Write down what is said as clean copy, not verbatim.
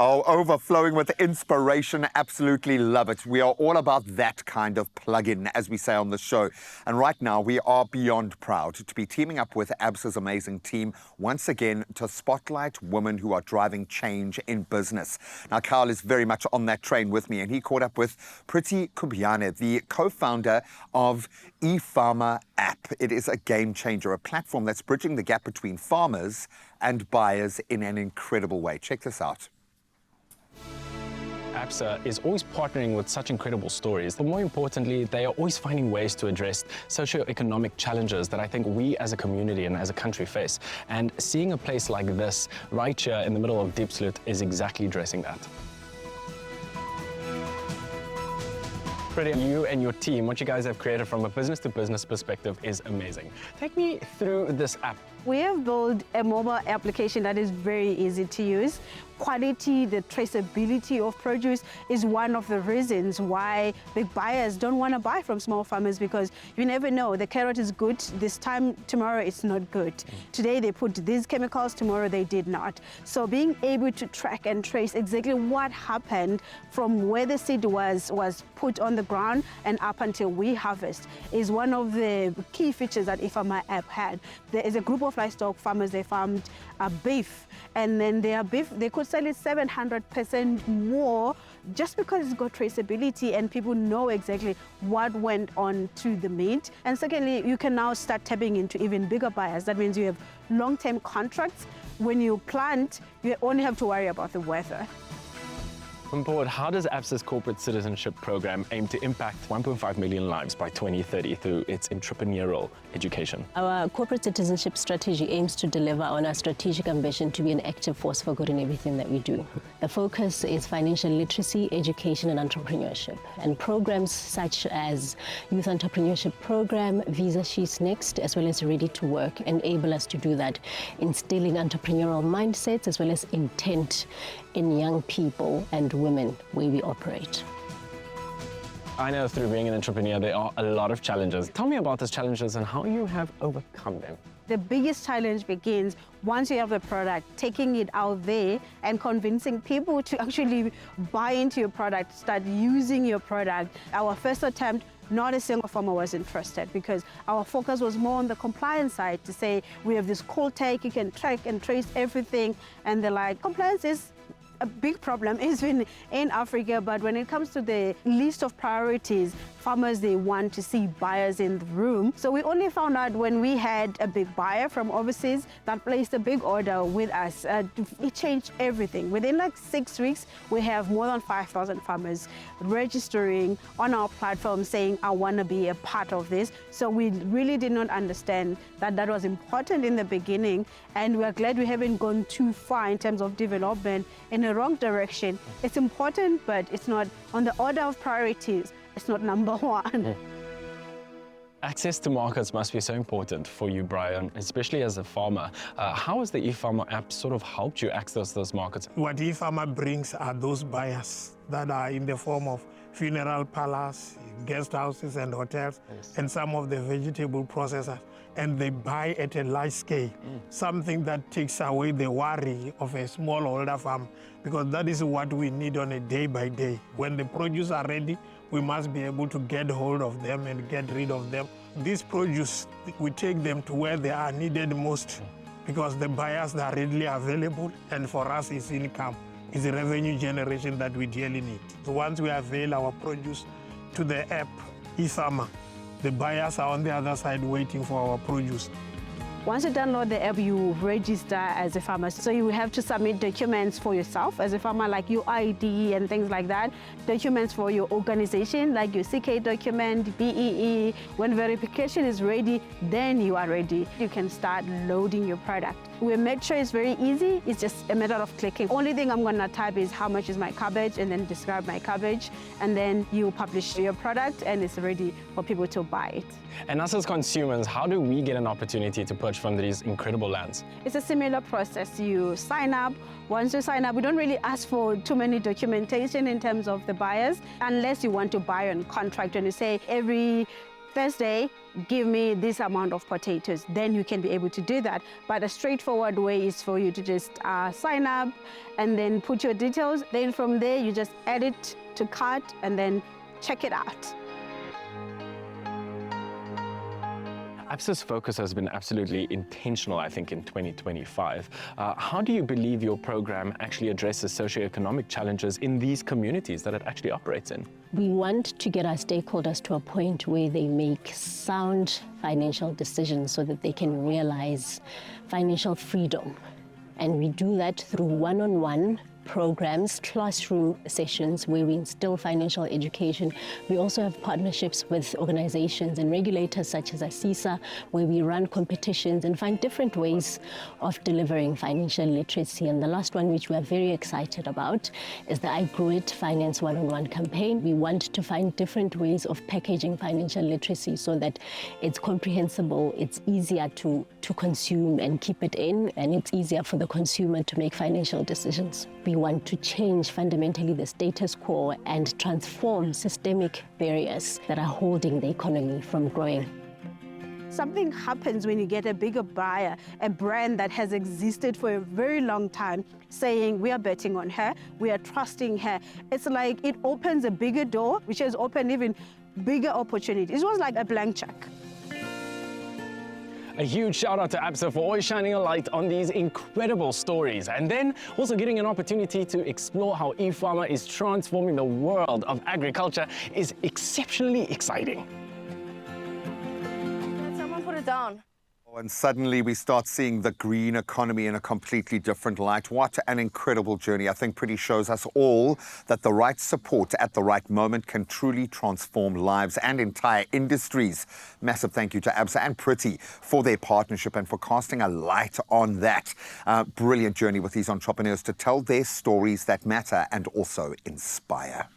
Oh, overflowing with inspiration. Absolutely love it. We are all about that kind of plug-in, as we say on the show. And right now, we are beyond proud to be teaming up with ABSA's amazing team once again to spotlight women who are driving change in business. Now, Carl is very much on that train with me, and he caught up with Priti Kubyane, the co-founder of eFama app. It is a game changer, a platform that's bridging the gap between farmers and buyers in an incredible way. Check this out. ABSA is always partnering with such incredible stories, but more importantly, they are always finding ways to address socio-economic challenges that I think we as a community and as a country face. And seeing a place like this right here in the middle of Diepsloot is exactly addressing that. Priti, you and your team, what you guys have created from a business-to-business perspective is amazing. Take me through this app. We have built a mobile application that is very easy to use. Quality, the traceability of produce is one of the reasons why big buyers don't want to buy from small farmers, because you never know. The carrot is good this time, tomorrow it's not good. Today they put these chemicals, tomorrow they did not. So being able to track and trace exactly what happened from where the seed was put on the ground and up until we harvest is one of the key features that eFama app had. There is a group of livestock farmers, they farmed beef, and then their beef, they could sell it 700% more just because it's got traceability and people know exactly what went on to the meat. And secondly, you can now start tapping into even bigger buyers. That means you have long-term contracts. When you plant, you only have to worry about the weather. Moving forward, how does ABSA's corporate citizenship program aim to impact 1.5 million lives by 2030 through its entrepreneurial education? Our corporate citizenship strategy aims to deliver on our strategic ambition to be an active force for good in everything that we do. The focus is financial literacy, education and entrepreneurship. And programs such as Youth Entrepreneurship Program, Visa She's Next, as well as Ready to Work, enable us to do that, instilling entrepreneurial mindsets as well as intent in young people and women where we operate. I know through being an entrepreneur, there are a lot of challenges. Tell me about those challenges and how you have overcome them. The biggest challenge begins once you have the product, taking it out there and convincing people to actually buy into your product, start using your product. Our first attempt, not a single farmer was interested because our focus was more on the compliance side to say, we have this cool tag, you can track and trace everything. And they're like, compliance is a big problem even in Africa, but when it comes to the list of priorities, farmers, they want to see buyers in the room. So we only found out when we had a big buyer from overseas that placed a big order with us. It changed everything. Within like 6 weeks, we have more than 5,000 farmers registering on our platform saying, I want to be a part of this. So we really did not understand that that was important in the beginning, and we're glad we haven't gone too far in terms of development in the wrong direction. It's important, but it's not on the order of priorities. It's not number one. Access to markets must be so important for you, Brian, especially as a farmer. How has the eFama app sort of helped you access those markets? What eFama brings are those buyers that are in the form of funeral parlors, guest houses and hotels, and some of the vegetable processors. And they buy at a large scale, something that takes away the worry of a smallholder farm, because that is what we need on a day by day. When the produce are ready, we must be able to get hold of them and get rid of them. This produce, we take them to where they are needed most, because the buyers are readily available, and for us it's income. It's a revenue generation that we dearly need. So once we avail our produce to the app, eFama, the buyers are on the other side waiting for our produce. Once you download the app, you register as a farmer. So you have to submit documents for yourself as a farmer, like your ID and things like that. Documents for your organization, like your CK document, BEE. When verification is ready, then you are ready. You can start loading your product. We make sure it's very easy. It's just a matter of clicking. Only thing I'm gonna type is how much is my cabbage, and then describe my cabbage. And then you publish your product and it's ready for people to buy it. And us as consumers, how do we get an opportunity to purchase from these incredible lands? It's a similar process. You sign up. Once you sign up, we don't really ask for too many documentation in terms of the buyers, unless you want to buy on contract and you say every Thursday, give me this amount of potatoes, then you can be able to do that. But a straightforward way is for you to just sign up and then put your details. Then from there, you just add it to cart and then check it out. ABSA's focus has been absolutely intentional, I think, in 2025. How do you believe your program actually addresses socioeconomic challenges in these communities that it actually operates in? We want to get our stakeholders to a point where they make sound financial decisions so that they can realize financial freedom. And we do that through one-on-one programs, classroom sessions where we instill financial education. We also have partnerships with organizations and regulators such as ABSA, where we run competitions and find different ways of delivering financial literacy. And the last one, which we are very excited about, is the I Grow It Finance One-on-One campaign. We want to find different ways of packaging financial literacy so that it's comprehensible, it's easier to consume and keep it in, and it's easier for the consumer to make financial decisions. We want to change fundamentally the status quo and transform systemic barriers that are holding the economy from growing. Something happens when you get a bigger buyer, a brand that has existed for a very long time, saying we are betting on her, we are trusting her. It's like it opens a bigger door, which has opened even bigger opportunities. It was like a blank check. A huge shout out to ABSA for always shining a light on these incredible stories, and then also getting an opportunity to explore how eFama is transforming the world of agriculture is exceptionally exciting. Someone put it down. And suddenly we start seeing the green economy in a completely different light. What an incredible journey. I think Pretty shows us all that the right support at the right moment can truly transform lives and entire industries. Massive thank you to ABSA and Pretty for their partnership and for casting a light on that. Brilliant journey with these entrepreneurs to tell their stories that matter and also inspire.